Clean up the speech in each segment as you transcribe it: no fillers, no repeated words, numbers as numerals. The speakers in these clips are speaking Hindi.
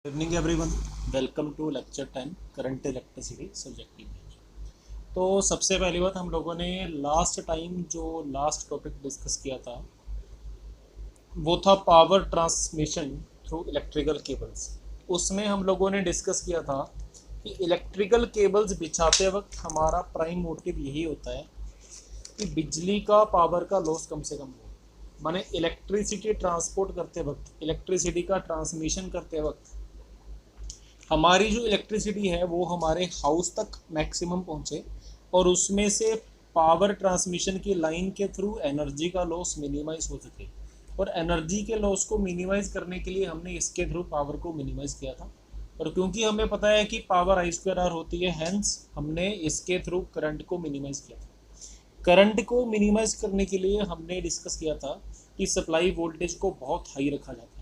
Good evening everyone. Welcome to lecture 10 current electricity subject की। तो सबसे पहली बात, हम लोगों ने लास्ट टाइम जो लास्ट टॉपिक डिस्कस किया था वो था power transmission through electrical cables. उसमें हम लोगों ने डिस्कस किया था कि इलेक्ट्रिकल केबल्स बिछाते वक्त हमारा प्राइम मोटिव यही होता है कि बिजली का पावर का लॉस कम से कम हो। माने इलेक्ट्रिसिटी ट्रांसपोर्ट करते वक्त, इलेक्ट्रिसिटी का ट्रांसमिशन करते वक्त हमारी जो इलेक्ट्रिसिटी है वो हमारे हाउस तक मैक्सिमम पहुंचे और उसमें से पावर ट्रांसमिशन की लाइन के थ्रू एनर्जी का लॉस मिनिमाइज हो सके। और एनर्जी के लॉस को मिनिमाइज करने के लिए हमने इसके थ्रू पावर को मिनिमाइज किया था। और क्योंकि हमें पता है कि पावर I²R होती है, हैंस हमने इसके थ्रू करंट को मिनिमाइज किया था। करंट को मिनिमाइज करने के लिए हमने डिस्कस किया था कि सप्लाई वोल्टेज को बहुत हाई रखा जाता है।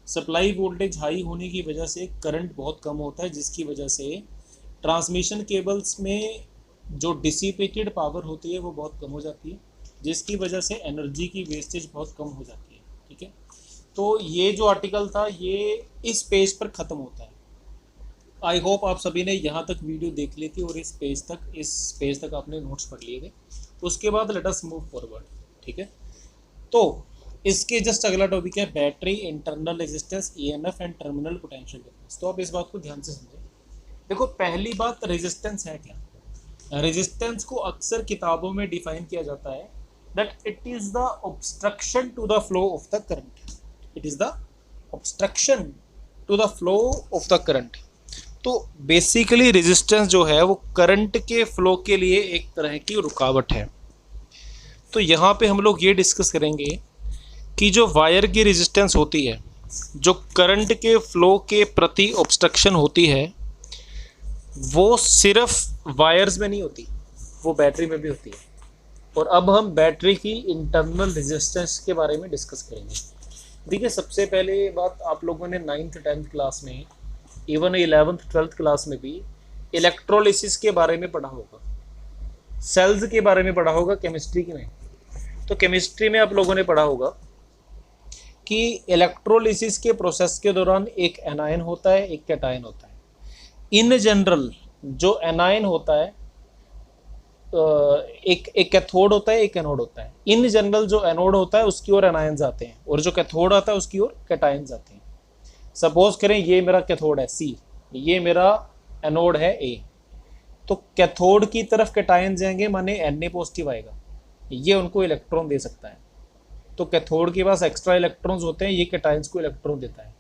सप्लाई वोल्टेज हाई होने की वजह से करंट बहुत कम होता है, जिसकी वजह से ट्रांसमिशन केबल्स में जो डिसिपेटेड पावर होती है वो बहुत कम हो जाती है, जिसकी वजह से एनर्जी की वेस्टेज बहुत कम हो जाती है। ठीक है, तो ये जो आर्टिकल था ये इस पेज पर ख़त्म होता है। आई होप आप सभी ने यहाँ तक वीडियो देख ली थी और इस पेज तक आपने नोट्स पढ़ लिए थे। उसके बाद लेट अस मूव फॉरवर्ड। ठीक है, तो इसके जस्ट अगला टॉपिक है battery, internal resistance, EMF and terminal potential difference. तो आप इस बात को ध्यान से समझें। देखो, पहली बात, रेजिस्टेंस है क्या। रेजिस्टेंस को अक्सर किताबों में डिफाइन किया जाता है that it is the obstruction to the flow of the current. It is the obstruction to the flow of the current. तो बेसिकली रेजिस्टेंस जो है वो करंट के फ्लो के लिए एक तरह की रुकावट है। तो यहाँ पे हम लोग ये डिस्कस करेंगे कि जो वायर की रेजिस्टेंस होती है, जो करंट के फ्लो के प्रति ऑब्स्ट्रक्शन होती है, वो सिर्फ वायर्स में नहीं होती, वो बैटरी में भी होती है। और अब हम बैटरी की इंटरनल रेजिस्टेंस के बारे में डिस्कस करेंगे। देखिए, सबसे पहले बात, आप लोगों ने 9th 10th क्लास में, इवन 11th 12th क्लास में भी इलेक्ट्रोलिसिस के बारे में पढ़ा होगा, सेल्स के बारे में पढ़ा होगा केमिस्ट्री में। तो केमिस्ट्री में आप लोगों ने पढ़ा होगा कि इलेक्ट्रोलिसिस के प्रोसेस के दौरान एक एनायन होता है, एक कैटायन होता है। इन जनरल जो एनायन होता है, एक कैथोड होता है, एक एनोड होता है। इन जनरल जो एनोड होता है उसकी ओर एनायंस आते हैं और जो कैथोड आता है उसकी ओर कैटायंस आते हैं। सपोज करें ये मेरा कैथोड है C, ये मेरा एनोड है A। तो कैथोड की तरफ कैटायन जाएंगे, माने Na पॉजिटिव आएगा, ये उनको इलेक्ट्रॉन दे सकता है। तो कैथोड के पास एक्स्ट्रा इलेक्ट्रॉन्स होते हैं, ये कैटायंस को इलेक्ट्रॉन देता है।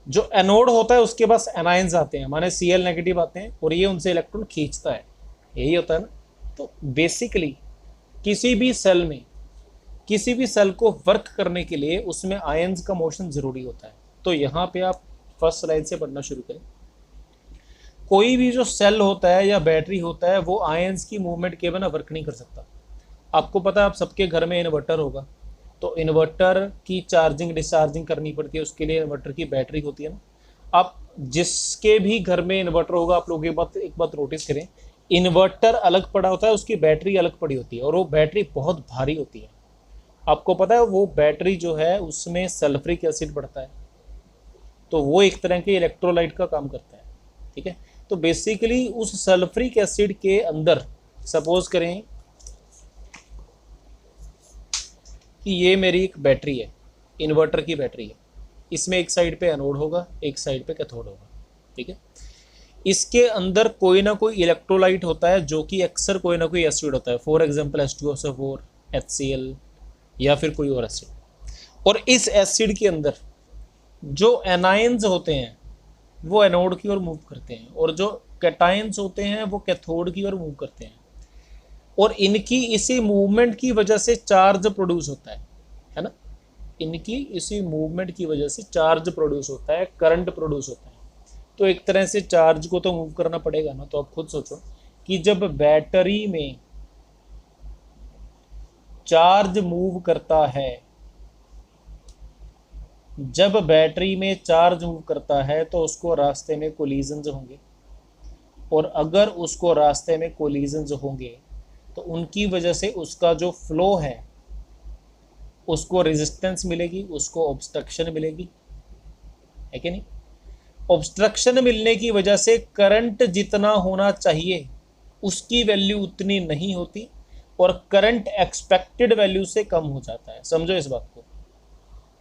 जो एनोड होता है उसके पास एनायंस आते हैं, माने Cl नेगेटिव आते हैं और ये उनसे इलेक्ट्रॉन खींचता है। यही होता है ना। तो बेसिकली किसी भी सेल में, किसी भी सेल को वर्क करने के लिए उसमें आयंस का मोशन जरूरी होता है। तो यहाँ पे आप फर्स्ट लाइन से पढ़ना शुरू करें। कोई भी जो सेल होता है या बैटरी होता है वो आयंस की मूवमेंट के बिना वर्क नहीं कर सकता। आपको पता है, आप सबके घर में इन्वर्टर होगा, तो इन्वर्टर की चार्जिंग डिस्चार्जिंग करनी पड़ती है, उसके लिए इन्वर्टर की बैटरी होती है ना। आप जिसके भी घर में इन्वर्टर होगा, आप लोग एक बात नोटिस करें, इन्वर्टर अलग पड़ा होता है, उसकी बैटरी अलग पड़ी होती है और वो बैटरी बहुत भारी होती है। आपको पता है वो बैटरी जो है उसमें सल्फ्रिक एसिड पड़ता है, तो वो एक तरह के इलेक्ट्रोलाइट का काम करता है। ठीक है, तो बेसिकली उस सल्फ्रिक एसिड के अंदर, सपोज करें कि ये मेरी एक बैटरी है, इन्वर्टर की बैटरी है, इसमें एक साइड पे एनोड होगा, एक साइड पे कैथोड होगा। ठीक है, इसके अंदर कोई ना कोई इलेक्ट्रोलाइट होता है जो कि अक्सर कोई ना कोई एसिड होता है, फॉर एग्जांपल H2SO4, HCl या फिर कोई और एसिड। और इस एसिड के अंदर जो एनायंस होते हैं वो एनोड की ओर मूव करते हैं और जो कैटायंस होते हैं वो कैथोड की ओर मूव करते हैं। और इनकी इसी मूवमेंट की वजह से चार्ज प्रोड्यूस होता है ना। इनकी इसी मूवमेंट की वजह से चार्ज प्रोड्यूस होता है, करंट प्रोड्यूस होता है। तो एक तरह से चार्ज को तो मूव करना पड़ेगा ना। तो आप खुद सोचो कि जब बैटरी में चार्ज मूव करता है, जब बैटरी में चार्ज मूव करता है तो उसको रास्ते में कोलिजन्स होंगे, और अगर उसको रास्ते में कोलिजन्स होंगे तो उनकी वजह से उसका जो फ्लो है उसको रेजिस्टेंस मिलेगी, उसको ऑब्स्ट्रक्शन मिलेगी, है कि नहीं। ऑब्स्ट्रक्शन मिलने की वजह से करंट जितना होना चाहिए उसकी वैल्यू उतनी नहीं होती और करंट एक्सपेक्टेड वैल्यू से कम हो जाता है। समझो इस बात को।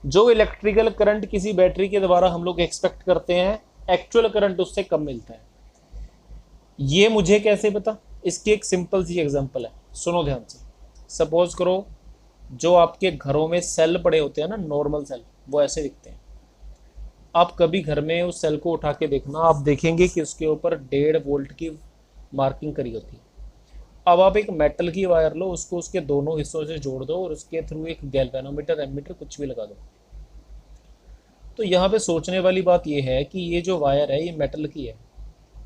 जो इलेक्ट्रिकल करंट किसी बैटरी के द्वारा हम लोग एक्सपेक्ट करते हैं, एक्चुअल करंट उससे कम मिलता है। ये मुझे कैसे पता? इसकी एक सिंपल सी एग्जांपल है, सुनो ध्यान से। सपोज करो जो आपके घरों में सेल पड़े होते हैं ना, नॉर्मल सेल, वो ऐसे दिखते हैं। आप कभी घर में उस सेल को उठा के देखना, आप देखेंगे कि उसके ऊपर 1.5 वोल्ट की मार्किंग करी होती है। अब आप एक मेटल की वायर लो, उसको उसके दोनों हिस्सों से जोड़ दो और उसके थ्रू एक गैल्वेनोमीटर, एमीटर, कुछ भी लगा दो। तो यहाँ पे सोचने वाली बात यह है कि ये जो वायर है ये मेटल की है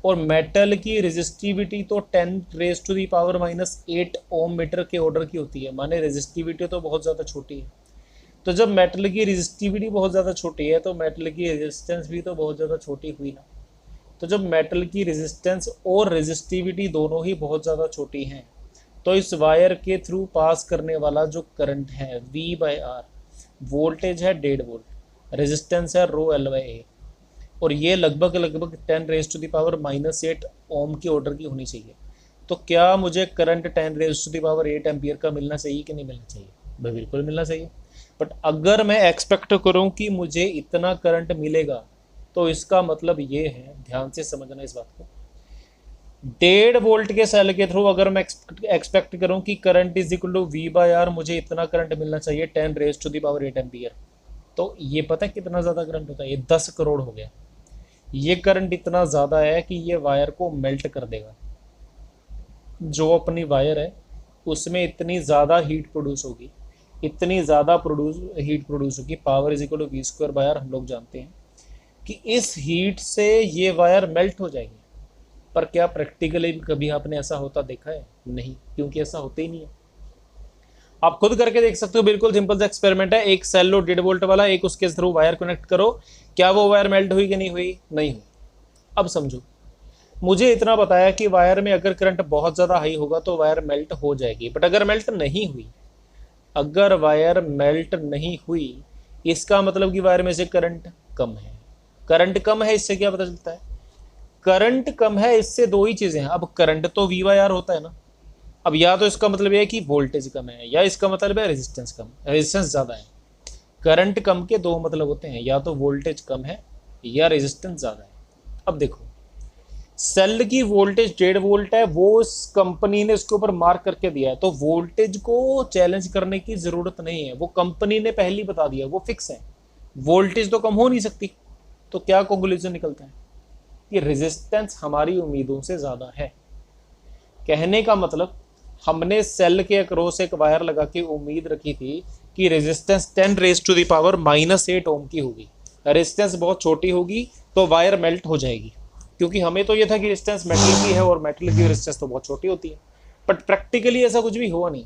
और मेटल की रेजिस्टिविटी तो 10⁻⁻8 ओम मीटर के ऑर्डर की होती है। माने रेजिस्टिविटी तो बहुत ज़्यादा छोटी है। तो जब मेटल की रेजिस्टिविटी बहुत ज़्यादा छोटी है तो मेटल की रेजिस्टेंस भी तो बहुत ज़्यादा छोटी हुई ना। तो जब मेटल की रेजिस्टेंस और रेजिस्टिविटी दोनों ही बहुत ज़्यादा छोटी हैं तो इस वायर के थ्रू पास करने वाला जो करंट है V/R, वोल्टेज है 1.5 वोल्ट, रेजिस्टेंस है ρL/A, और ये लगभग 10⁻⁻8 ओम की ऑर्डर की होनी चाहिए। तो क्या मुझे करंट 10⁻8 एम्पियर का मिलना चाहिए कि नहीं मिलना चाहिए? भाई बिल्कुल मिलना चाहिए। बट अगर मैं एक्सपेक्ट करूं कि मुझे इतना करंट मिलेगा तो इसका मतलब ये है, ध्यान से समझना इस बात को, 1.5 वोल्ट के सेल के थ्रू अगर मैं एक्सपेक्ट करूं कि current is equal to V/R, मुझे इतना करंट मिलना चाहिए 10⁻8 एम्पियर, तो ये पता है कितना ज़्यादा करंट होता है? ये 10 करोड़ हो गया। ये करंट इतना ज़्यादा है कि ये वायर को मेल्ट कर देगा। जो अपनी वायर है उसमें इतनी ज़्यादा हीट प्रोड्यूस होगी, इतनी ज़्यादा हीट प्रोड्यूस होगी, power is equal to V²/R, हम लोग जानते हैं कि इस हीट से ये वायर मेल्ट हो जाएगी। पर क्या प्रैक्टिकली कभी आपने ऐसा होता देखा है? नहीं, क्योंकि ऐसा होता ही नहीं है। आप खुद करके देख सकते हो, बिल्कुल सिंपल सा एक्सपेरिमेंट है। एक सेल लो 1.5 वोल्ट वाला, एक उसके थ्रू वायर कनेक्ट करो, क्या वो वायर मेल्ट हुई कि नहीं हुई? नहीं हुई। अब समझो, मुझे इतना बताया कि वायर में अगर करंट बहुत ज़्यादा हाई होगा तो वायर मेल्ट हो जाएगी। बट अगर मेल्ट नहीं हुई, अगर वायर मेल्ट नहीं हुई, इसका मतलब कि वायर में से करंट कम है। करंट कम है, इससे क्या पता चलता है? करंट कम है इससे दो ही चीज़ें हैं। अब करंट तो V/R होता है ना। अब या तो इसका मतलब यह है कि वोल्टेज कम है, या इसका मतलब है रेजिस्टेंस कम, रेजिस्टेंस ज़्यादा है। करंट कम के दो मतलब होते हैं, या तो वोल्टेज कम है या रेजिस्टेंस ज़्यादा है। अब देखो, सेल की वोल्टेज 1.5 वोल्ट है, वो उस कंपनी ने उसके ऊपर मार्क करके दिया है, तो वोल्टेज को चैलेंज करने की ज़रूरत नहीं है, वो कंपनी ने पहले ही बता दिया, वो फिक्स है। वोल्टेज तो कम हो नहीं सकती। तो क्या कंक्लूजन निकलता है कि रेजिस्टेंस हमारी उम्मीदों से ज़्यादा है। कहने का मतलब, हमने सेल के अक्रॉस एक वायर लगा के उम्मीद रखी थी कि रेजिस्टेंस 10⁻⁻8 ओम की होगी, रेजिस्टेंस बहुत छोटी होगी तो वायर मेल्ट हो जाएगी, क्योंकि हमें तो ये था कि रेजिस्टेंस मेटल की है और मेटल की रेजिस्टेंस तो बहुत छोटी होती है। बट प्रैक्टिकली ऐसा कुछ भी हुआ नहीं।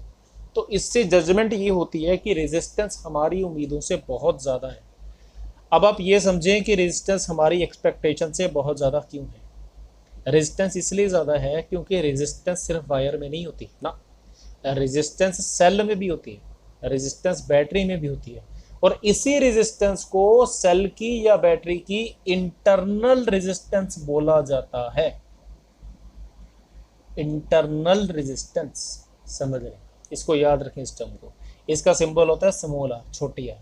तो इससे जजमेंट ये होती है कि रेजिस्टेंस हमारी उम्मीदों से बहुत ज़्यादा है। अब आप ये समझें कि रेजिस्टेंस हमारी एक्सपेक्टेशन से बहुत ज़्यादा क्यों है। रेजिस्टेंस इसलिए ज़्यादा है क्योंकि रेजिस्टेंस सिर्फ वायर में नहीं होती ना, रेजिस्टेंस सेल में भी होती है, रेजिस्टेंस बैटरी में भी होती है। और इसी रेजिस्टेंस को सेल की या बैटरी की इंटरनल रेजिस्टेंस बोला जाता है। इंटरनल रेजिस्टेंस, समझ रहे हैं? इसको याद रखें इस टर्म को। इसका सिंबल होता है स्मॉल r, छोटी r।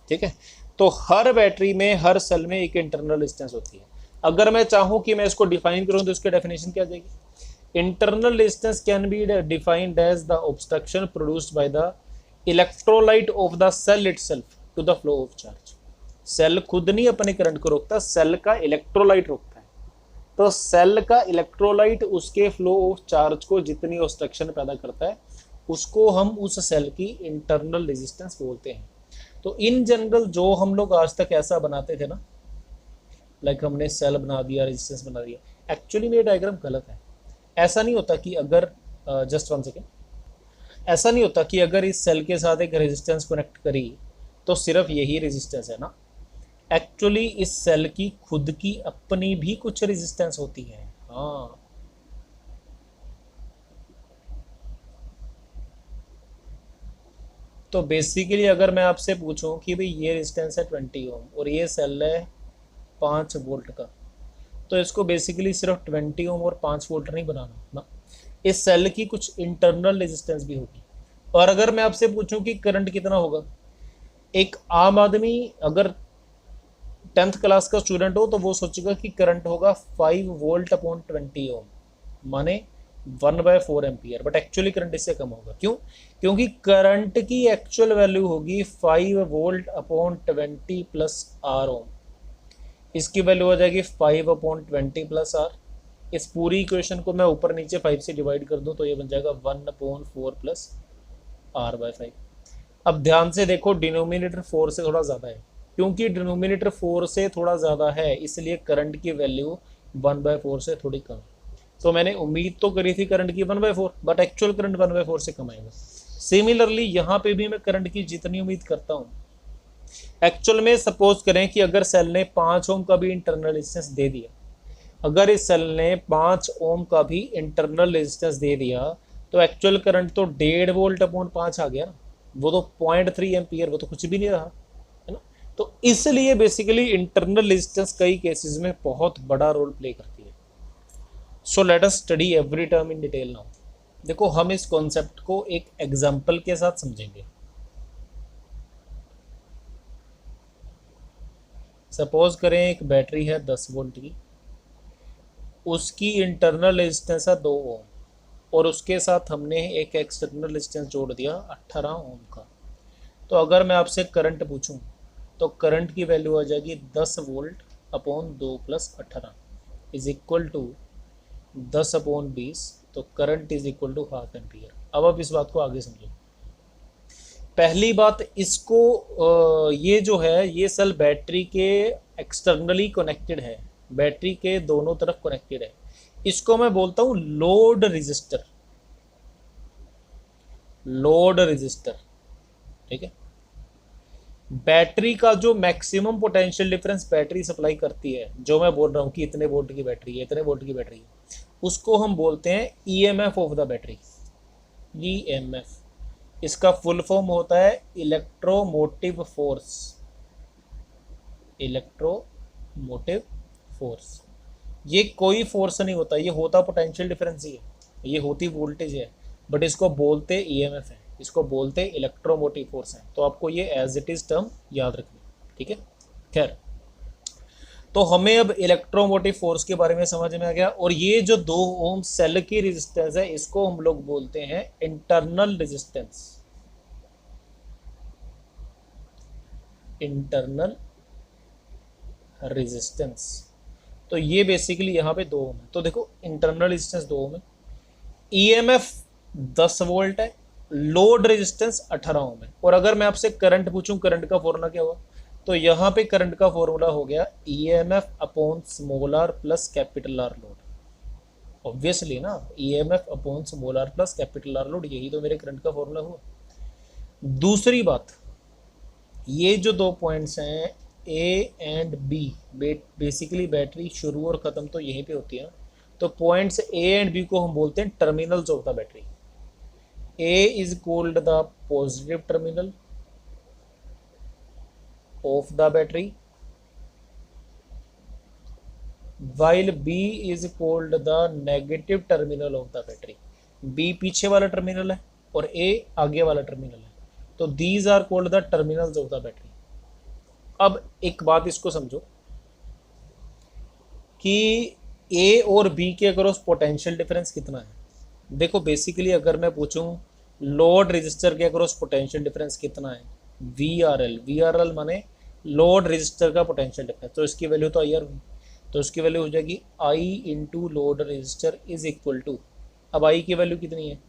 ठीक है। तो हर बैटरी में, हर सेल में एक इंटरनल रेजिस्टेंस होती है। अगर मैं चाहूँ कि मैं इसको डिफाइन करूँ तो इसकी डेफिनेशन क्या जाएगी? Internal resistance can be defined as the obstruction produced by the electrolyte of the cell itself to the flow of charge. Cell खुद नहीं अपने करंट को रोकता, सेल का इलेक्ट्रोलाइट रोकता है। तो सेल का इलेक्ट्रोलाइट उसके फ्लो ऑफ चार्ज को जितनी ऑब्स्ट्रक्शन पैदा करता है, उसको हम उस सेल की इंटरनल रेजिस्टेंस बोलते हैं। तो इन जनरल जो हम लोग आज तक ऐसा बनाते थे ना, लाइक हमने सेल बना दिया, रेजिस्टेंस बना दिया, एक्चुअली में ये डायग्राम गलत है। ऐसा नहीं होता कि अगर जस्ट वन सेकेंड, ऐसा नहीं होता कि अगर इस सेल के साथ एक रेजिस्टेंस कनेक्ट करी तो सिर्फ यही रेजिस्टेंस है ना। एक्चुअली इस सेल की खुद की अपनी भी कुछ रेजिस्टेंस होती है। हाँ, तो बेसिकली अगर मैं आपसे पूछूं कि भाई ये रेजिस्टेंस है 20 ओम और ये सेल है 5 वोल्ट का, तो इसको बेसिकली सिर्फ 20 ओम और 5 वोल्ट नहीं बनाना ना, इस सेल की कुछ इंटरनल रेजिस्टेंस भी होगी। और अगर मैं आपसे पूछूं कि करंट कितना होगा, एक आम आदमी अगर 10th क्लास का स्टूडेंट हो तो वो सोचेगा कि करंट होगा 5 वोल्ट अपॉन 20 ओम, माने 1/4 एम्पियर, बट एक्चुअली करंट इससे कम होगा। क्यों? क्योंकि करंट की एक्चुअल वैल्यू होगी 5 वोल्ट अपॉन 20 प्लस आर ओम, इसकी वैल्यू हो जाएगी 5 अपॉन 20 प्लस आर। इस पूरी इक्वेशन को मैं ऊपर नीचे 5 से डिवाइड कर दूं तो ये बन जाएगा 1 अपॉन 4 प्लस R/5। अब ध्यान से देखो, डिनोमिनेटर 4 से थोड़ा ज़्यादा है, क्योंकि डिनोमिनेटर 4 से थोड़ा ज़्यादा है इसलिए करंट की वैल्यू 1/4 से थोड़ी कम है। तो मैंने उम्मीद तो करी थी करंट की 1/4, बट एक्चुअल करंट 1/4 से कम आएगा। सिमिलरली यहाँ पे भी मैं करंट की जितनी उम्मीद करता हूँ, एक्चुअल में सपोज करें कि अगर सेल ने 5 ओम का भी इंटरनल रेजिस्टेंस दे दिया, अगर इस सेल ने 5 ओम का भी इंटरनल रेजिस्टेंस दे दिया, तो एक्चुअल करंट तो 1.5 वोल्ट अपॉन 5 आ गया ना, वो तो 0.3 एम्पियर, वो तो कुछ भी नहीं रहा, है ना। तो इसलिए बेसिकली इंटरनल रेजिस्टेंस कई केसेस में बहुत बड़ा रोल प्ले करती है। So let us study every term in detail now. देखो, हम इस कॉन्सेप्ट को एक एग्जाम्पल के साथ समझेंगे। सपोज करें एक बैटरी है 10 वोल्ट की, उसकी इंटरनल रेजिस्टेंस है 2 ओम, और उसके साथ हमने एक एक्सटर्नल रेजिस्टेंस जोड़ दिया 18 ओम का। तो अगर मैं आपसे करंट पूछूं तो करंट की वैल्यू आ जाएगी 10 volt upon 2 plus 18 is equal to 10 upon 20, तो current is equal to half ampere. अब आप इस बात को आगे समझो। पहली बात, इसको ये जो है ये सेल बैटरी के एक्सटर्नली कनेक्टेड है, बैटरी के दोनों तरफ कनेक्टेड है, इसको मैं बोलता हूं लोड रेजिस्टर, लोड रेजिस्टर, ठीक है। बैटरी का जो maximum potential difference battery supply करती है, जो मैं बोल रहा हूं कि इतने वोल्ट की बैटरी है, इतने वोल्ट की बैटरी है, उसको हम बोलते हैं EMF of the battery, EMF. इसका फुल फॉर्म होता है इलेक्ट्रोमोटिव फोर्स, इलेक्ट्रोमोटिव फोर्स। ये कोई फोर्स नहीं होता, ये होता पोटेंशियल डिफरेंस ही है, ये होती वोल्टेज है, बट इसको बोलते ईएमएफ है, इसको बोलते इलेक्ट्रोमोटिव फोर्स है। तो आपको ये एज इट इज टर्म याद रखनी, ठीक है। खैर, तो हमें अब इलेक्ट्रोमोटिव फोर्स के बारे में समझ में आ गया। और ये जो 2 ओम सेल की रेजिस्टेंस है, इसको हम लोग बोलते हैं इंटरनल रेजिस्टेंस, इंटरनल रेजिस्टेंस। तो ये बेसिकली यहाँ पे 2 ओम है। तो देखो, इंटरनल रेजिस्टेंस 2 ओम है, ईएमएफ 10 वोल्ट है, लोड रेजिस्टेंस 18 ओम है। और अगर मैं आपसे करंट पूछूं, करंट का फॉर्मूला क्या हुआ, तो यहाँ पे करंट का फॉर्मूला हो गया EMF upon small are plus capital R load. Obviously ना, EMF upon small are plus capital R load, यही तो मेरे करंट का फॉर्मूला हुआ। दूसरी बात, ये जो 2 पॉइंट्स हैं A and B, basically battery शुरू और ख़त्म तो यहीं पे होती है ना, तो पॉइंट्स ए एंड बी को हम बोलते हैं terminals of the battery. A is called the positive terminal of the battery, while B is called the negative terminal of the battery। B पीछे वाला टर्मिनल है और A आगे वाला टर्मिनल है, तो these are called the terminals of the battery। अब एक बात इसको समझो कि A और B के अक्रॉस पोटेंशियल डिफरेंस कितना है। देखो, बेसिकली अगर मैं पूछूं लोड रेजिस्टर के अक्रॉस पोटेंशियल डिफरेंस कितना है, VRL, VRL माने लोड रेजिस्टर का पोटेंशियल डिफरेंस, तो इसकी वैल्यू तो IR हुई, तो उसकी वैल्यू हो जाएगी I into load resistor is equal to, अब I की वैल्यू कितनी है,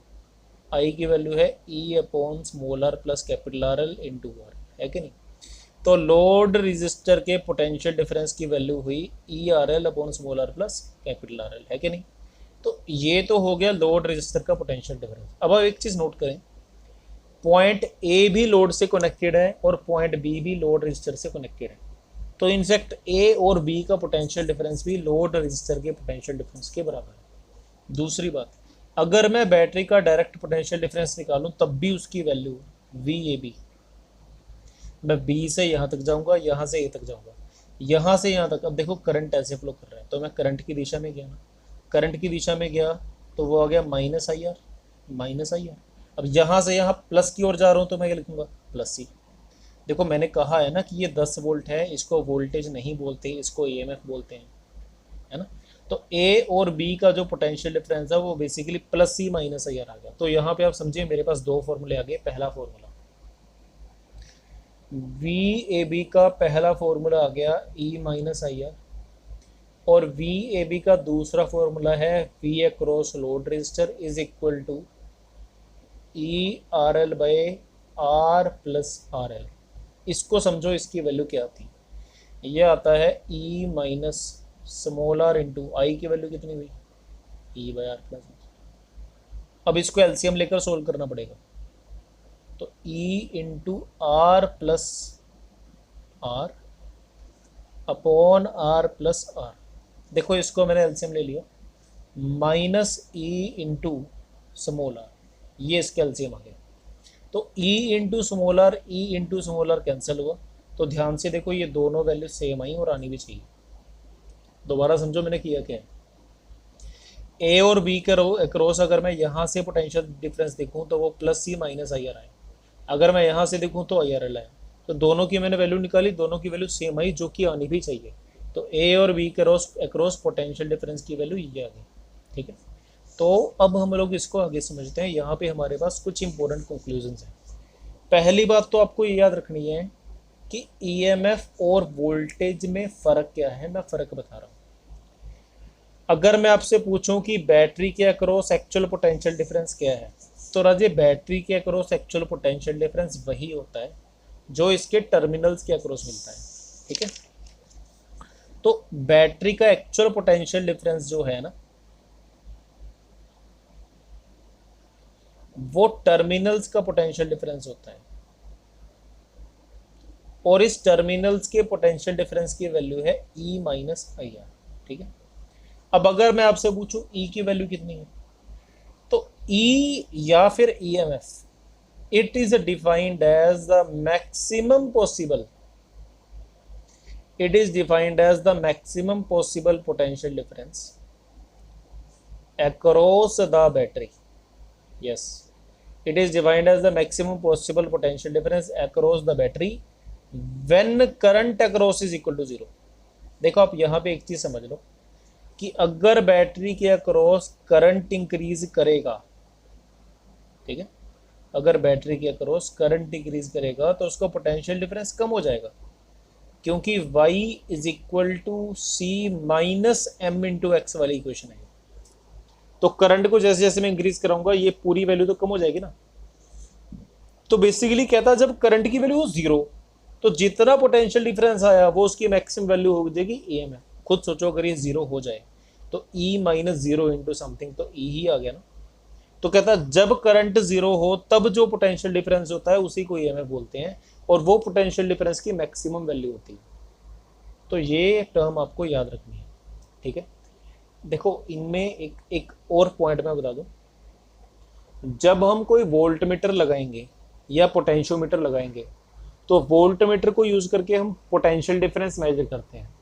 I की वैल्यू है E upon small are plus capital R L into R, है कि नहीं। तो लोड रेजिस्टर के पोटेंशियल डिफरेंस की वैल्यू हुई ERL upon small are plus capital R L, है कि नहीं। तो ये तो हो गया लोड रेजिस्टर का पोटेंशियल डिफरेंस। अब आप एक चीज़ नोट करें, पॉइंट ए भी लोड से कनेक्टेड है और पॉइंट बी भी लोड रेजिस्टर से कनेक्टेड है, तो इनफैक्ट ए और बी का पोटेंशियल डिफरेंस भी लोड रेजिस्टर के पोटेंशियल डिफरेंस के बराबर है। दूसरी बात, अगर मैं बैटरी का डायरेक्ट पोटेंशियल डिफरेंस निकालूं तब भी उसकी वैल्यू VAB, मैं B से यहाँ तक जाऊँगा, यहाँ से A तक जाऊँगा, यहाँ से यहाँ तक अब देखो करंट ऐसे फ्लो कर रहा है, तो मैं करंट की दिशा में गया ना, करंट की दिशा में गया तो वो आ गया minus I are, minus I are. अब यहाँ से यहाँ प्लस की ओर जा रहा हूँ तो मैं क्या लिखूंगा, प्लस सी। देखो मैंने कहा है ना कि ये 10 वोल्ट है, इसको वोल्टेज नहीं बोलते, इसको ईएमएफ बोलते हैं, है ना। तो ए और बी का जो पोटेंशियल डिफरेंस है वो basically plus C minus I R आ गया। तो यहाँ पे आप समझिए मेरे पास दो फॉर्मूले आ गए। पहला फॉर्मूला वी ए बी का पहला फॉर्मूला आ गया ई माइनस आई आर, और वी ए बी का दूसरा फॉर्मूला है V across load resistor is equal to E R L by R plus R L. इसको समझो, इसकी वैल्यू क्या आती है, ये आता है E minus small are into आई की वैल्यू कितनी हुई, ई बाई आर प्लस। अब इसको एलसीएम लेकर सोल्व करना पड़ेगा, तो E into R plus R upon R plus R. देखो इसको मैंने एलसीएम ले लिया, minus E into small r, ये इसका एलसीएम आ गया। तो E into small r, E into small r cancel हुआ, तो ध्यान से देखो ये दोनों वैल्यू सेम आई और आनी भी चाहिए। दोबारा समझो मैंने किया क्या है, ए और बी के क्रॉस अगर मैं यहाँ से पोटेंशियल डिफरेंस देखूँ तो वो plus C minus I R आए, अगर मैं यहाँ से देखूँ तो आई आर एल आए। तो दोनों की मैंने वैल्यू निकाली, दोनों की वैल्यू सेम आई जो कि आनी भी चाहिए। तो ए और बी क्रॉस पोटेंशियल डिफरेंस की वैल्यू ये आ गई, ठीक है। तो अब हम लोग इसको आगे समझते हैं। यहाँ पे हमारे पास कुछ इंपॉर्टेंट कंक्लूजन्स हैं। पहली बात तो आपको ये याद रखनी है कि ईएमएफ और वोल्टेज में फ़र्क क्या है, मैं फ़र्क बता रहा हूँ। अगर मैं आपसे पूछूं कि बैटरी के अक्रॉस एक्चुअल पोटेंशियल डिफरेंस क्या है, तो राजे बैटरी के अक्रॉस एक्चुअल पोटेंशियल डिफरेंस वही होता है जो इसके टर्मिनल्स के अक्रॉस मिलता है, ठीक है। तो बैटरी का एक्चुअल पोटेंशियल डिफरेंस जो है ना, वो टर्मिनल्स का पोटेंशियल डिफरेंस होता है, और इस टर्मिनल्स के पोटेंशियल डिफरेंस की वैल्यू है ई माइनस आई आर, ठीक है। अब अगर मैं आपसे पूछूं ई की वैल्यू कितनी है, तो ई या फिर EMF, it is defined as the maximum possible, it is defined as the maximum possible potential difference across the battery. Yes, it is defined as the maximum possible potential difference across the battery when current across is equal to 0. देखो आप यहाँ पे एक चीज़ समझ लो कि अगर बैटरी के अक्रॉस करंट इंक्रीज करेगा, ठीक है, अगर बैटरी के अक्रॉस करंट इंक्रीज करेगा तो उसका पोटेंशियल डिफरेंस कम हो जाएगा, क्योंकि y is equal to C minus M into X वाली इक्वेशन है। तो करंट को जैसे जैसे मैं इंक्रीज कराऊंगा ये पूरी वैल्यू तो कम हो जाएगी ना। तो बेसिकली कहता जब करंट की वैल्यू हो 0 तो जितना पोटेंशियल डिफरेंस आया वो उसकी मैक्सिमम वैल्यू हो जाएगी ईएमएफ। खुद सोचो अगर ये 0 हो जाए तो ई माइनस 0 इंटू समथिंग, तो ई ही आ गया ना। तो कहता जब करंट 0 हो तब जो पोटेंशियल डिफरेंस होता है उसी को ईएमएफ बोलते हैं, और वो पोटेंशियल डिफरेंस की मैक्सिमम वैल्यू होती है। तो ये टर्म आपको याद रखनी है, ठीक है। देखो इनमें एक और पॉइंट मैं बता दूं, जब हम कोई वोल्ट मीटर लगाएंगे या पोटेंशियोमीटर लगाएंगे तो वोल्ट मीटर को यूज करके हम पोटेंशियल डिफरेंस मेजर करते हैं।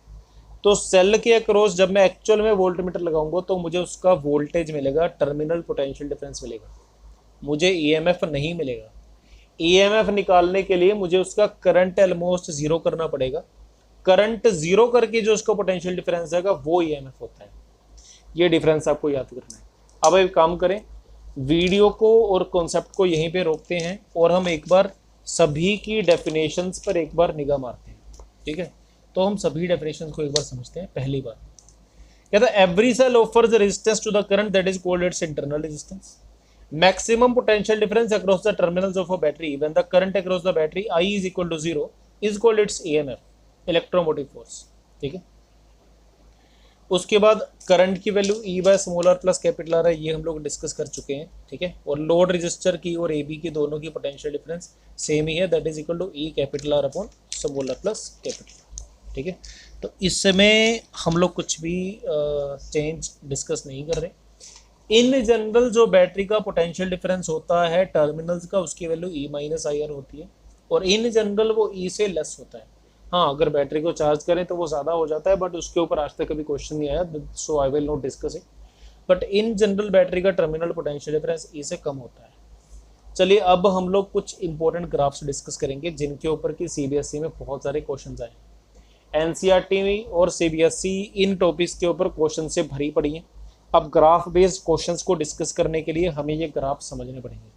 तो सेल के अक्रॉस जब मैं एक्चुअल में वोल्ट मीटर लगाऊंगा तो मुझे उसका वोल्टेज मिलेगा, टर्मिनल पोटेंशियल डिफरेंस मिलेगा, मुझे ईएमएफ नहीं मिलेगा। ईएमएफ निकालने के लिए मुझे उसका करंट ऑलमोस्ट 0 करना पड़ेगा, करंट 0 करके जो उसका पोटेंशियल डिफरेंस आएगा वो ईएमएफ होता है। ये डिफरेंस आपको याद करना है। अब एक काम करें, वीडियो को और कॉन्सेप्ट को यहीं पे रोकते हैं और हम एक बार सभी की डेफिनेशंस पर एक बार निगाह मारते हैं, ठीक है। तो हम सभी डेफिनेशंस को एक बार समझते हैं। पहली बार कहता है every cell offers resistance to the current that is called its internal resistance. Maximum potential difference across the terminals of a battery when the current across the battery I is equal to 0 is called its EMF, electromotive force, ठीक है। उसके बाद करंट की value E by small are plus capital R है, ये हम लोग डिस्कस कर चुके हैं, ठीक है। और लोड रजिस्टर की और ए बी की दोनों की पोटेंशियल डिफरेंस सेम ही है, that is equal to E capital R upon small are plus capital, ठीक है। तो इसमें हम लोग कुछ भी चेंज डिस्कस नहीं कर रहे। इन जनरल जो बैटरी का पोटेंशियल डिफरेंस होता है टर्मिनल्स का, उसकी value E minus I are होती है, और इन जनरल वो ई से लेस होता है। हाँ, अगर बैटरी को चार्ज करें तो वो ज़्यादा हो जाता है, बट उसके ऊपर आज तक कभी क्वेश्चन नहीं आया, so I will not discuss it. But in general battery का टर्मिनल पोटेंशियल डिफरेंस ई से कम होता है। चलिए अब हम लोग कुछ इंपॉर्टेंट ग्राफ्स डिस्कस करेंगे जिनके ऊपर कि सीबीएसई में बहुत सारे क्वेश्चंस आए। एनसीईआरटी और सीबीएसई इन टॉपिक्स के ऊपर क्वेश्चन से भरी पड़ी हैं। अब ग्राफ बेस्ड क्वेश्चंस को डिस्कस करने के लिए हमें ये ग्राफ समझने पड़ेंगे।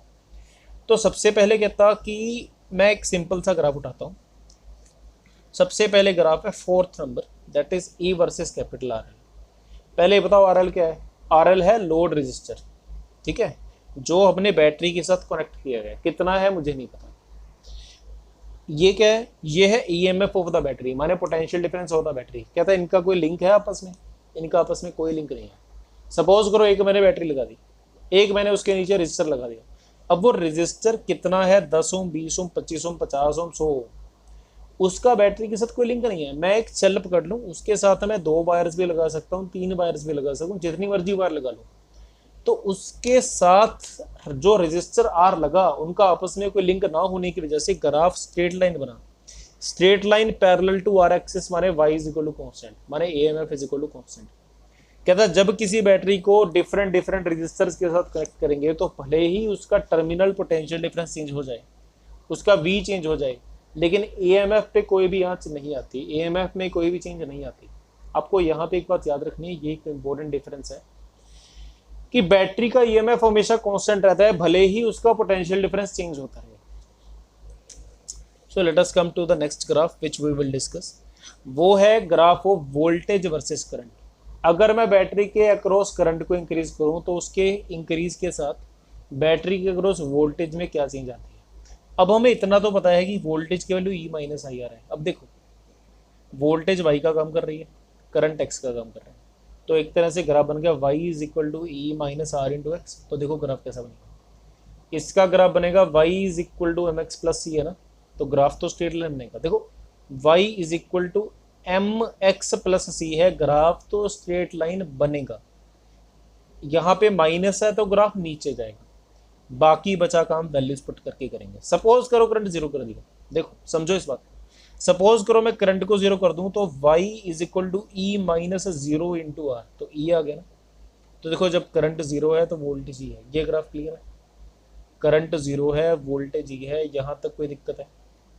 तो सबसे पहले कहता कि मैं एक सिंपल सा ग्राफ उठाता हूँ। सबसे पहले ग्राफ है 4th number, that is E versus capital R L. पहले बताओ आर एल क्या है? आर एल है लोड रजिस्टर, ठीक है, जो हमने बैटरी के साथ कनेक्ट किया गया। कितना है मुझे नहीं पता। ये क्या है? ये है ईएमएफ ऑफ द बैटरी, माने potential difference of the battery. कहता है इनका कोई लिंक है आपस में? इनका आपस में कोई लिंक नहीं है। सपोज करो एक मैंने बैटरी लगा दी, एक मैंने उसके नीचे रजिस्टर लगा दिया। अब वो रजिस्टर कितना है? 10 ओम, 20 ओम, 25 ओम, 50 ओम, 100 ओम, उसका बैटरी के साथ कोई लिंक नहीं है। मैं एक सेल पकड़ लूँ, उसके साथ मैं 2 वायर्स भी लगा सकता हूँ, 3 वायर्स भी लगा सकता हूँ, जितनी मर्जी वायर लगा लूँ, तो उसके साथ जो रजिस्टर आर लगा उनका आपस में कोई लिंक ना होने की वजह से ग्राफ स्ट्रेट लाइन बना। Straight line parallel to R axis माने y is equal to constant, माने EMF is equal to constant. कहता है जब किसी बैटरी को डिफरेंट डिफरेंट रजिस्टर्स के साथ कनेक्ट करेंगे तो भले ही उसका टर्मिनल पोटेंशियल डिफरेंस चेंज हो जाए, उसका वी चेंज हो जाए, लेकिन एएमएफ पे कोई भी आंच नहीं आती, एएमएफ में कोई भी चेंज नहीं आती। आपको यहाँ पे एक बात याद रखनी है, ये एक इंपॉर्टेंट डिफरेंस है कि बैटरी का ईएमएफ हमेशा कांस्टेंट रहता है, भले ही उसका पोटेंशियल डिफरेंस चेंज होता है। So let us come to the next graph which we will discuss. वो है graph of voltage versus current. अगर मैं बैटरी के अक्रॉस करंट को इंक्रीज करूं तो उसके इंक्रीज के साथ बैटरी के अक्रॉस वोल्टेज में क्या चेंज आती है। अब हमें इतना तो पता है कि वोल्टेज की value E minus I are है। अब देखो वोल्टेज वाई का काम कर रही है, करंट एक्स का काम कर रहा है, तो एक तरह से ग्राफ बन गया y is equal to E minus R into X. तो देखो ग्राफ कैसा बनेगा, इसका ग्राफ बनेगा y is equal to M X plus C, है ना, तो ग्राफ तो स्ट्रेट लाइन बनेगा। देखो y is equal to M X plus C है, ग्राफ तो स्ट्रेट लाइन बनेगा। यहाँ पे माइनस है तो ग्राफ नीचे जाएगा, बाकी बचा काम वैल्यूज पुट करके करेंगे। सपोज करो करंट जीरो कर दिया, देखो समझो इस बात को। सपोज करो मैं करंट को जीरो कर दूं तो y is equal to E minus zero into R, तो ई आ गया ना। तो देखो जब करंट जीरो है तो वोल्टेज ही है। ये ग्राफ क्लियर है? करंट जीरो है, वोल्टेज ही है, यहाँ तक कोई दिक्कत है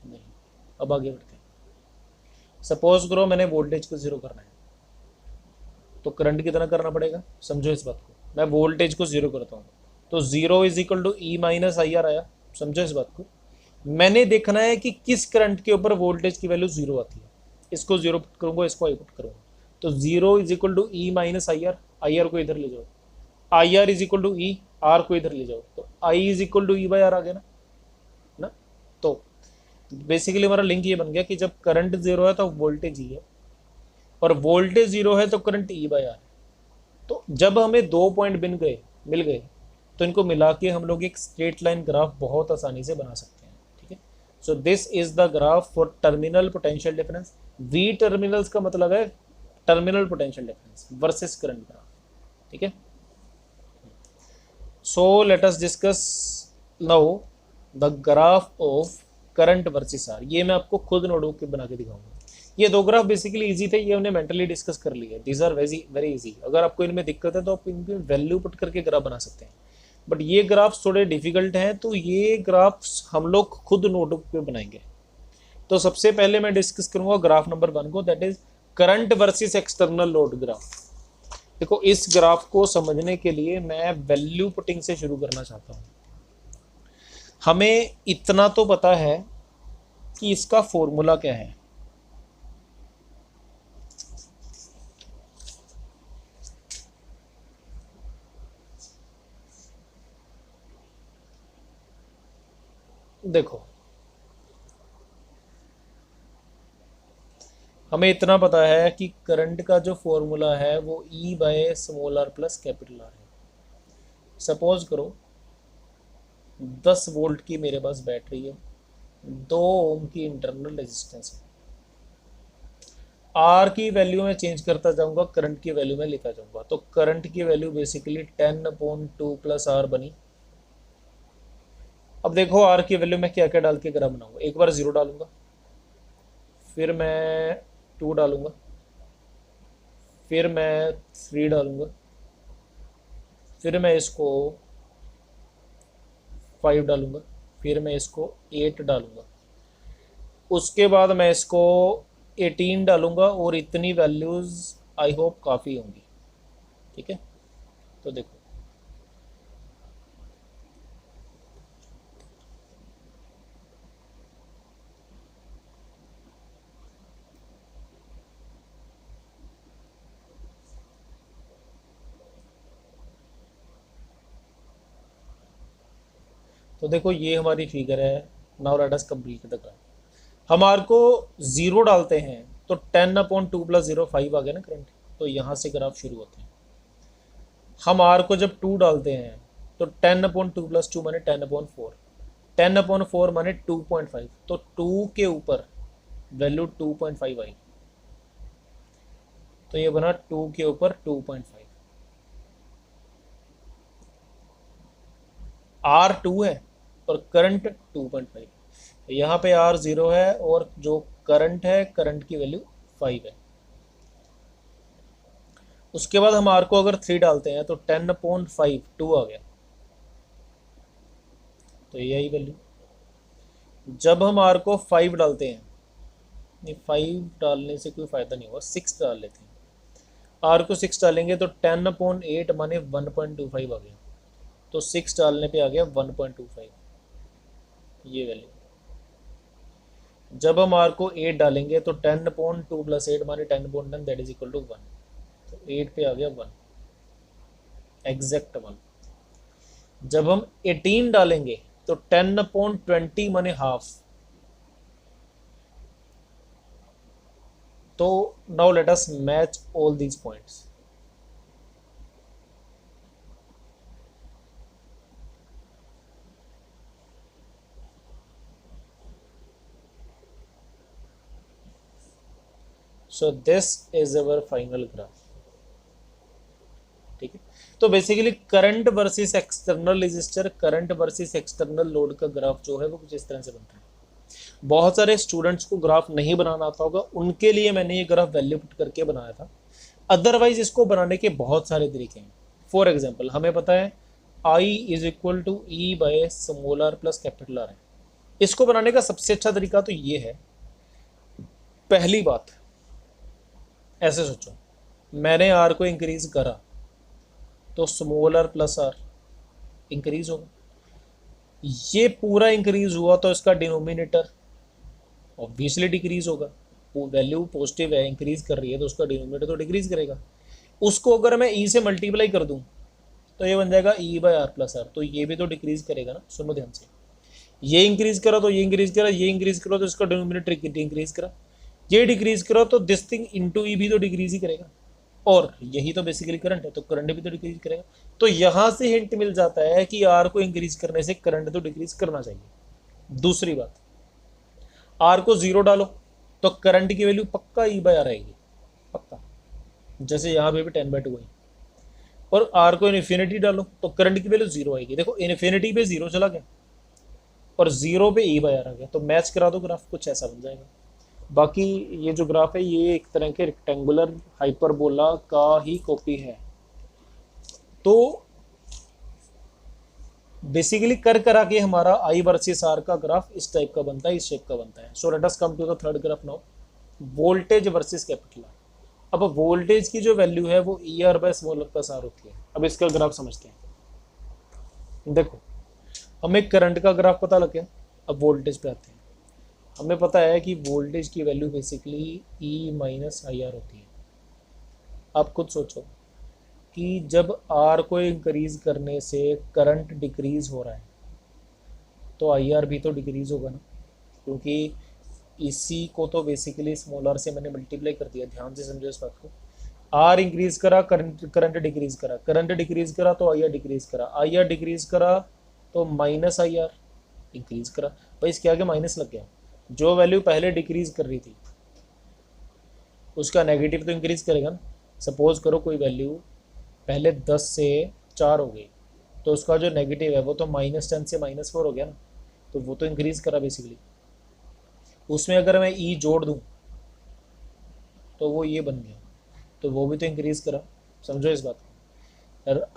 नहीं। अब आगे बढ़ते हैं। सपोज करो मैंने वोल्टेज को जीरो करना है, तो करंट कितना करना पड़ेगा? समझो इस बात को। मैं वोल्टेज को जीरो करता हूँ तो zero is equal to E minus I R आया। समझो इस बात को। मैंने देखना है कि किस करंट के ऊपर वोल्टेज की वैल्यू जीरो आती है। इसको जीरो पुट करूंगा, इसको आई पुट करूंगा, तो zero is equal to E minus I R. I R को इधर ले जाओ, I R is equal to E, R को इधर ले जाओ, तो I is equal to E by R आ गया ना। तो बेसिकली हमारा लिंक ये बन गया कि जब करंट जीरो है तो वोल्टेज ई है, और वोल्टेज जीरो है तो करंट ई बाई आर। तो जब हमें 2 पॉइंट मिल गए तो इनको मिला के हम लोग एक स्ट्रेट लाइन ग्राफ बहुत आसानी से बना सकते हैं। ठीक है, so this is the graph for terminal potential difference. V terminals का मतलब है terminal potential difference versus current graph. ठीक है, so let us discuss now the graph of current versus R. ये मैं आपको खुद नोटबुक पे बना के दिखाऊंगा। ये दो ग्राफ बेसिकली इजी थे, ये हमने मेंटली डिस्कस कर लिया। These are very easy. अगर आपको इनमें दिक्कत है तो आप इनकी वैल्यू पुट करके ग्राफ बना सकते हैं, बट ये ग्राफ्स थोड़े डिफिकल्ट हैं, तो ये ग्राफ्स हम लोग खुद नोटबुक पे बनाएंगे। तो सबसे पहले मैं डिस्कस करूंगा ग्राफ नंबर 1 को, that is current versus external load graph. देखो इस ग्राफ को समझने के लिए मैं वैल्यू पुटिंग से शुरू करना चाहता हूँ। हमें इतना तो पता है कि इसका फॉर्मूला क्या है। देखो हमें इतना पता है कि करंट का जो फॉर्मूला है वो E by small are plus capital R है। सपोज करो 10 वोल्ट की मेरे पास बैटरी है, 2 ओम की इंटरनल रेजिस्टेंस है। आर की वैल्यू में चेंज करता जाऊंगा, करंट की वैल्यू में लेता जाऊंगा, तो करंट की वैल्यू बेसिकली 10/2 प्लस आर बनी। अब देखो आर की वैल्यू में क्या क्या डाल के ग्राफ बनाऊंगा। एक बार जीरो डालूंगा, फिर मैं 2 डालूँगा, फिर मैं 3 डालूँगा, फिर मैं इसको 5 डालूँगा, फिर मैं इसको 8 डालूँगा, उसके बाद मैं इसको 18 डालूँगा और इतनी वैल्यूज़ आई होप काफ़ी होंगी। ठीक है, तो देखो तो देखो ये हमारी फिगर है। Now let us complete the graph. हमारे को 0 डालते हैं तो 10/2 + 0 5 आ गया ना करंट, तो यहाँ से ग्राफ शुरू होते हैं। हम आर को जब 2 डालते हैं तो 10/2 + 2 माने 10/4, 10/4 माने 2.5, तो 2 के ऊपर वैल्यू 2.5 आई, तो ये बना 2 के ऊपर 2.5। आर 2 है और करंट 2.5, यहाँ पे आर 0 है और जो करंट है, करंट की वैल्यू 5 है। उसके बाद हम आर को अगर 3 डालते हैं तो 10/5 2 आ गया, तो यही वैल्यू। जब हम आर को 5 डालते हैं, नहीं 5 डालने से कोई फ़ायदा नहीं होगा, 6 डाल लेते हैं। आर को 6 डालेंगे तो 10/8 माने 1.25 आ गया, तो 6 डालने पे आ गया 1.25, ये वैल्यू। जब हम आर को 8 डालेंगे तो 10/2 + 8 माने 10/10 दैट इज इक्वल टू 1, तो 8 पे आ गया 1, एग्जैक्ट 1। जब हम 18 डालेंगे तो 10/20 माने हाफ, तो now let us match all these points. So this is our final graph. ठीक है, तो basically current versus external resistor, current versus external load का ग्राफ जो है वो कुछ इस तरह से बनता है। बहुत सारे स्टूडेंट्स को ग्राफ नहीं बनाना आता होगा, उनके लिए मैंने ये ग्राफ वैल्यू पुट करके बनाया था। अदरवाइज इसको बनाने के बहुत सारे तरीके हैं। फॉर एग्जाम्पल हमें पता है I is equal to E by small are plus capital R है। इसको बनाने का सबसे अच्छा तरीका तो ये है, पहली बात ऐसे सोचो, मैंने आर को इंक्रीज करा तो small are plus R increase होगा, ये पूरा इंक्रीज हुआ तो इसका डिनोमिनेटर ऑब्वियसली डिक्रीज होगा। वो वैल्यू पॉजिटिव है, इंक्रीज कर रही है, तो उसका डिनोमिनेटर तो डिक्रीज करेगा। उसको अगर मैं ई से मल्टीप्लाई कर दूं तो ये बन जाएगा E by R plus R, तो ये भी तो डिक्रीज करेगा ना। सुनो ध्यान से, ये इंक्रीज करा तो ये इंक्रीज करा, ये इंक्रीज करा तो इसका डिनोमिनेटर इंक्रीज करा, ये डिक्रीज करा तो दिस थिंग इंटू ई भी तो डिक्रीज ही करेगा, और यही तो बेसिकली करंट है, तो करंट भी तो डिक्रीज करेगा। तो यहां से हिंट मिल जाता है कि आर को इंक्रीज करने से करंट तो डिक्रीज करना चाहिए। दूसरी बात, आर को 0 डालो तो करंट की वैल्यू पक्का ई बाय आर आएगी, पक्का, जैसे यहाँ पे भी 10/2 आई। और आर को इन्फिनिटी डालो तो करंट की वैल्यू 0 आएगी। देखो इन्फिनिटी पे 0 चला गया और 0 पे ई बाय आर आ गया, तो मैच करा दो ग्राफ, कुछ ऐसा बन जाएगा। बाकी ये जो ग्राफ है ये एक तरह के रेक्टेंगुलर हाइपरबोला का ही कॉपी है। तो बेसिकली कर करा के हमारा आई वर्सेस आर का ग्राफ इस टाइप का बनता है, इस शेप का बनता है। So let us come to the third graph now, voltage versus capital R. अब वोल्टेज की जो वैल्यू है वो E R by small are plus R होती है। अब इसका ग्राफ समझते हैं। देखो हमें करंट का ग्राफ पता लग गया, अब वोल्टेज पे आते हैं। हमें पता है कि वोल्टेज की value basically E minus I are होती है। आप खुद सोचो कि जब आर को इंक्रीज करने से करंट डिक्रीज हो रहा है तो आई आर भी तो डिक्रीज होगा ना, क्योंकि इसी को तो बेसिकली स्मॉल आर से मैंने मल्टीप्लाई कर दिया। ध्यान से समझो इस बात को, आर इंक्रीज करा, करंट डिक्रीज करा, करंट डिक्रीज करा तो आई आर डिक्रीज करा, आई आर डिक्रीज करा तो माइनस आई आर इंक्रीज करा। भाई इसके आगे माइनस लग गया, जो वैल्यू पहले डिक्रीज कर रही थी उसका नेगेटिव तो इंक्रीज करेगा ना। सपोज करो कोई वैल्यू पहले 10 से 4 हो गई, तो उसका जो नेगेटिव है वो तो -10 से -4 हो गया ना, तो वो तो इंक्रीज करा बेसिकली। उसमें अगर मैं ई जोड़ दूं तो वो ये बन गया, तो वो भी तो इंक्रीज करा। समझो इस बात को,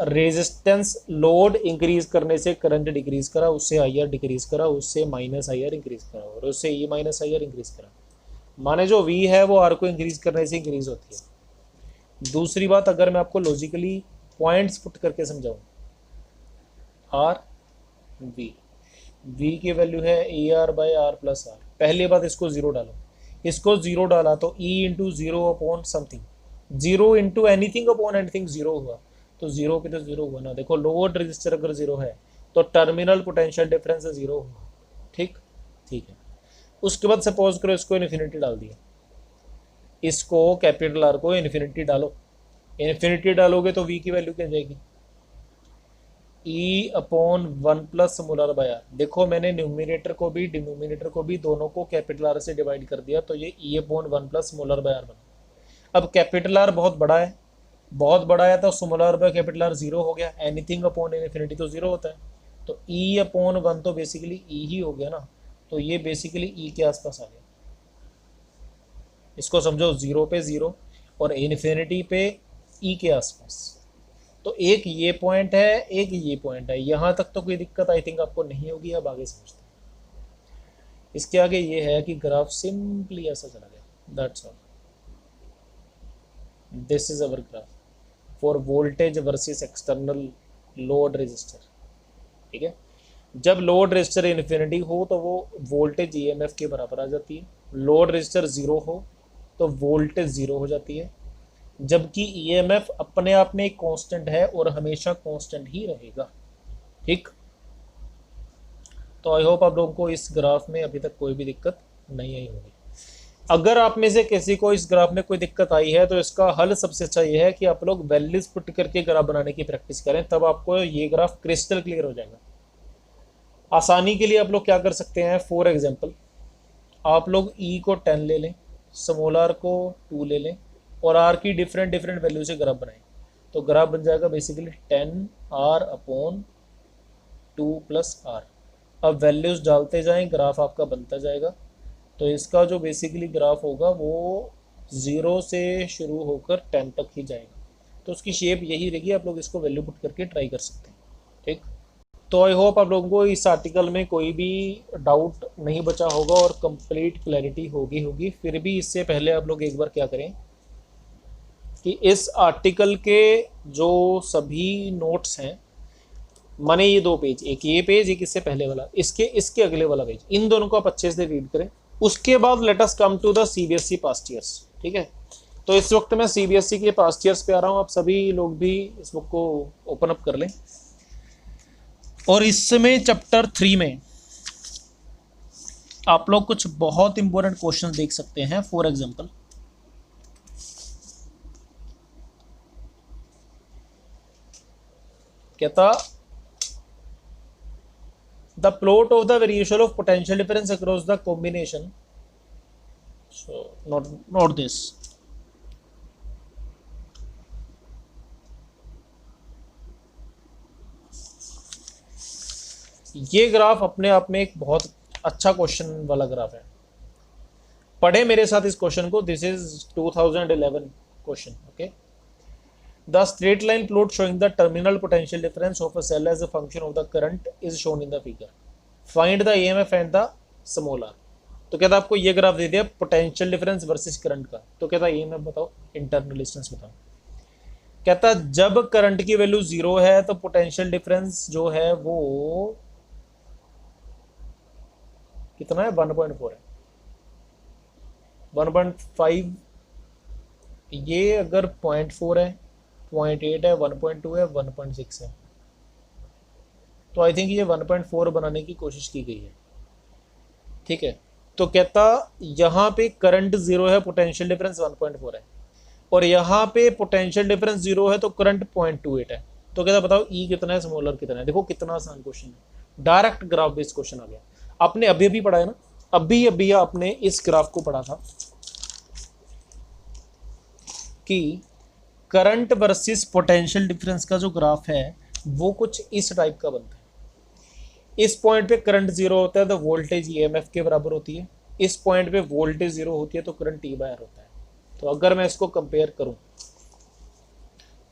रेजिस्टेंस लोड इंक्रीज करने से करंट डिक्रीज करा, उससे आई आर डिक्रीज करा, उससे माइनस आई आर इंक्रीज करा, और उससे ई माइनस आई आर इंक्रीज करा। माने जो वी है वो आर को इंक्रीज करने से इंक्रीज होती है। दूसरी बात, अगर मैं आपको लॉजिकली पॉइंट्स पुट करके समझाऊं, आर वी, वी की वैल्यू है E R by R plus R. पहली बात, इसको जीरो डालो, इसको जीरो डाला तो E into zero upon something, zero into anything upon anything zero हुआ, तो जीरो पे तो जीरो हुआ ना। देखो लोड रजिस्टर अगर जीरो है तो टर्मिनल पोटेंशियल डिफरेंस जीरो हुआ। ठीक ठीक है। उसके बाद सपोज करो इसको इन्फिनिटी डाल दिया, इसको कैपिटल आर को इन्फिनिटी डालो, इन्फिनिटी डालोगे तो वी की वैल्यू क्या जाएगी, E upon one plus small r by R. देखो मैंने न्यूमिनेटर को भी डिनोमिनेटर को भी दोनों को कैपिटल आर से डिवाइड कर दिया, तो ये E upon one plus small r by R बना। अब कैपिटल आर बहुत बड़ा है, बहुत बड़ा है तो smaller by capital R zero हो गया, एनीथिंग अपॉन इन्फिनिटी तो जीरो होता है, तो ई अपॉन वन तो बेसिकली ई ही हो गया ना, तो ये बेसिकली ई के आसपास आ गया। इसको समझो, जीरो पे जीरो और इन्फिनिटी पे ई के आसपास। तो एक ये पॉइंट है, एक ये पॉइंट है, यहां तक तो कोई दिक्कत आई थिंक आपको नहीं होगी। अब आगे समझते हैं। इसके आगे ये है कि ग्राफ सिंपली ऐसा चला गया, that's all. This is our graph for voltage versus external load resistor. ठीक है, जब लोड रेजिस्टर इन्फिनिटी हो तो वो वोल्टेज ईएमएफ के बराबर आ जाती है, लोड रेजिस्टर जीरो हो तो वोल्टेज जीरो हो जाती है, जबकि ईएमएफ अपने आप में एक कांस्टेंट है और हमेशा कांस्टेंट ही रहेगा। ठीक, तो आई होप आप लोगों को इस ग्राफ में अभी तक कोई भी दिक्कत नहीं आई होगी। अगर आप में से किसी को इस ग्राफ में कोई दिक्कत आई है तो इसका हल सबसे अच्छा ये है कि आप लोग वैल्यूज पुट करके ग्राफ बनाने की प्रैक्टिस करें, तब आपको ये ग्राफ क्रिस्टल क्लियर हो जाएगा। आसानी के लिए आप लोग क्या कर सकते हैं, फॉर एग्जाम्पल आप लोग ई को 10 ले लें, स्मॉल आर को 2 ले लें और आर की डिफरेंट डिफरेंट वैल्यू से ग्राफ बनाएं, तो ग्राफ बन जाएगा basically 10 R upon 2 plus R. अब वैल्यूज डालते जाएं, ग्राफ आपका बनता जाएगा। तो इसका जो बेसिकली ग्राफ होगा वो 0 से शुरू होकर 10 तक ही जाएगा, तो उसकी शेप यही रहेगी। आप लोग इसको वैल्यू पुट करके ट्राई कर सकते हैं। ठीक, तो आई होप आप लोगों को इस आर्टिकल में कोई भी डाउट नहीं बचा होगा और कंप्लीट क्लैरिटी होगी। फिर भी इससे पहले आप लोग एक बार क्या करें कि इस आर्टिकल के जो सभी नोट्स हैं, माने ये 2 पेज, एक ये पेज, एक इससे पहले वाला, इसके अगले वाला पेज, इन दोनों को आप अच्छे से रीड करें। उसके बाद let us come to the CBSE past years. ठीक है, तो इस वक्त मैं सीबीएसई के पास्ट ईयर्स पे आ रहा हूँ। आप सभी लोग भी इस बुक को ओपन अप कर लें और इसमें चैप्टर 3 में आप लोग कुछ बहुत इंपॉर्टेंट क्वेश्चन देख सकते हैं। फॉर एग्जांपल कहता the plot of the variation of potential difference across the combination, so not this, ये ग्राफ अपने आप में एक बहुत अच्छा क्वेश्चन वाला ग्राफ है। पढ़े मेरे साथ इस क्वेश्चन को, this is 2011 question. Okay, the straight line plot showing the terminal potential difference of a cell as a function of the current is shown in the figure. Find the EMF and the small r. तो कहता आपको ये ग्राफ दे दिया पोटेंशियल डिफरेंस वर्सेस करंट का, तो कहता EMF बताओ, इंटरनल डिस्टेंस बताओ। कहता जब करंट की वैल्यू 0 है तो पोटेंशियल डिफरेंस जो है वो कितना है, 1.4 है, 1.5, ये अगर 0.4 है, 0.8 है, 1.2 है, 1.6 है, तो आई थिंक ये 1.4 बनाने की कोशिश की गई है। ठीक है, तो कहता यहाँ पे करंट 0 है, पोटेंशियल डिफरेंस 1.4 है, और यहाँ पे पोटेंशियल डिफरेंस 0 है तो करंट 0.28 है। तो कहता बताओ ई कितना है, स्मॉलर कितना है। देखो कितना आसान क्वेश्चन है, डायरेक्ट ग्राफ बेस्ड क्वेश्चन आ गया। आपने अभी अभी पढ़ा है ना, अभी आपने इस ग्राफ को पढ़ा था कि करंट वर्सेस पोटेंशियल डिफरेंस का जो ग्राफ है वो कुछ इस टाइप का बनता है। इस पॉइंट पे करंट 0 होता है तो वोल्टेज ईएमएफ के बराबर होती है, इस पॉइंट पे वोल्टेज 0 होती है तो करंट T/R होता है। तो अगर मैं इसको कंपेयर करूं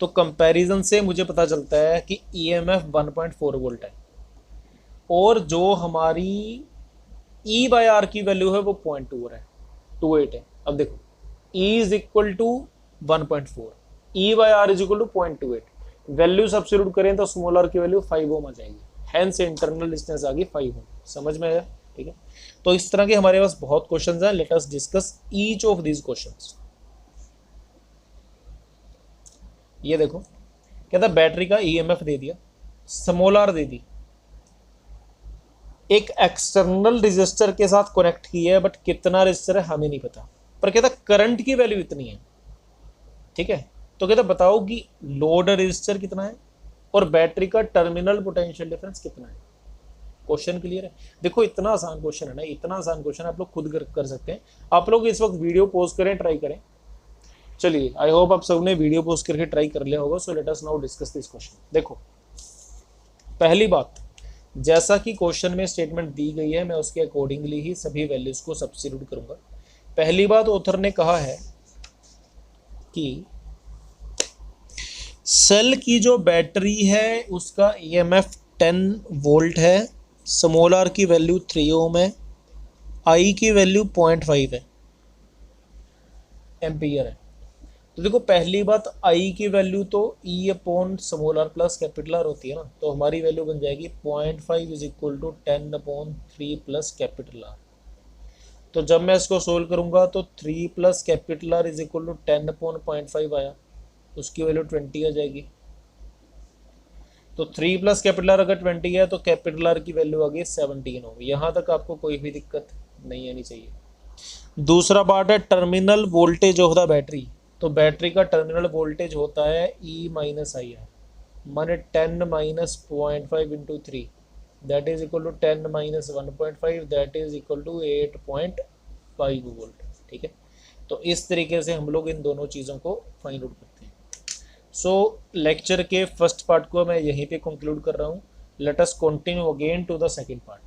तो कंपैरिजन से मुझे पता चलता है कि ईएमएफ 1.4 वोल्ट है और जो हमारी ई बाय आर की वैल्यू है वो 0.2 है, 28 है। अब देखो E is equal to 1.4, E by R is equal to 0.28, value substitute करें तो स्मॉल आर की वैल्यू 5 ओम आ जाएगी, हेंस इंटरनल डिस्टेंस आ गई 5 ओम। समझ में आया? ठीक है, तो इस तरह के हमारे पास बहुत क्वेश्चंस हैं। Late us discuss each of these questions. ये देखो कहता बैटरी का ईएमएफ दे दिया, स्मॉल आर दे दी, एक एक्सटर्नल रजिस्टर के साथ कनेक्ट किया है, बट कितना रजिस्टर है हमें नहीं पता, पर कहता करंट की वैल्यू इतनी है। ठीक है, तो कहता बताओ कि लोड रजिस्टर कितना है और बैटरी का टर्मिनल पोटेंशियल डिफरेंस कितना है। क्वेश्चन क्लियर है? देखो इतना आसान क्वेश्चन है ना, इतना आसान क्वेश्चन आप लोग खुद कर सकते हैं। आप लोग इस वक्त वीडियो पॉज करें, ट्राई करें। चलिए, आई होप आप सबने वीडियो पॉज करके ट्राई कर लिया होगा। सो let us now discuss this question. देखो पहली बात, जैसा कि क्वेश्चन में स्टेटमेंट दी गई है मैं उसके अकॉर्डिंगली ही सभी वैल्यूज को सब्स्टिट्यूट करूंगा। पहली बात, ऑथर ने कहा है कि सेल की जो बैटरी है उसका ईएमएफ 10 वोल्ट है, स्मॉल आर की वैल्यू 3 ओम है, आई की वैल्यू 0.5 है, एम्पियर है। तो देखो पहली बात, आई की वैल्यू तो E upon small are plus capital R होती है ना, तो हमारी वैल्यू बन जाएगी 0.5 is equal to 10/3 plus capital R. तो जब मैं इसको सोल्व करूंगा तो 3 plus capital R is equal to 10/0.5 आया, उसकी वैल्यू 20 आ जाएगी। तो 3 प्लस कैपिटल आर अगर 20 है तो कैपिटल आर की वैल्यू आ गई 17 ओम। यहाँ तक आपको कोई भी दिक्कत नहीं आनी चाहिए। दूसरा पार्ट है terminal voltage of the battery. तो बैटरी का टर्मिनल वोल्टेज होता है ई माइनस आई आर, माने 10 minus 0.5 into 3 that is equal to 10 minus 1.5 that is equal to 8.5 volt. ठीक है, तो इस तरीके से हम लोग इन दोनों चीज़ों को फाइंड आउट करते हैं। सो लेक्चर के फर्स्ट पार्ट को मैं यहीं पे कंक्लूड कर रहा हूँ। Let us continue again to the second part.